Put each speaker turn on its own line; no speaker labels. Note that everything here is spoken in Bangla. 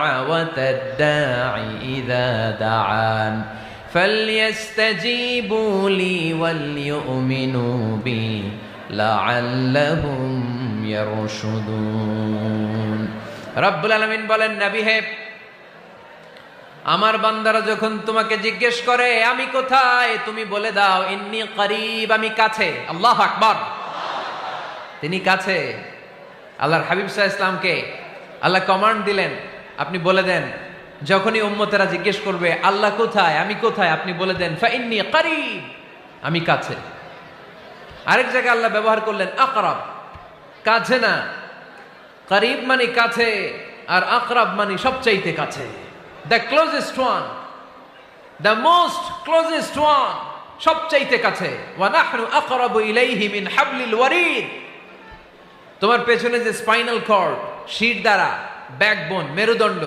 دعوة الداعي إذا دعان فليستجيبوا لي وليؤمنوا بي لعلهم يرشدون রব্বুল আলামিন বলেন, নবী হে, আমার বান্দারা যখন তোমাকে জিজ্ঞেস করে আমি কোথায়, তুমি বলে দাও ইন্নী করিব, আমি কাছে। আল্লাহু আকবার। তিনি কাছে। আল্লাহর হাবিব সাল্লাল্লাহু আলাইহি ওয়াসাল্লামকে আল্লাহ কমান্ড দিলেন, আপনি বলে দেন যখনই উম্মতেরা জিজ্ঞেস করবে আল্লাহ কোথায়, আমি কোথায়, আপনি বলে দেন ফাইন্নী করিব, আমি কাছে। আরেক জায়গায় আল্লাহ ব্যবহার করলেন আকরাব, কাছে না। করিব মানে কাছে, আর আকরাব মানে সবচাইতে কাছে। The closest one, the most closest one, সবচাইতে কাছে। ওয়া নাহনু আকরাবু ইলাইহি মিন হাবলিল ওয়ারিদ। তোমার পেছনে যে স্পাইনাল কর্ড, শির দ্বারা, ব্যাকবোন, মেরুদণ্ড,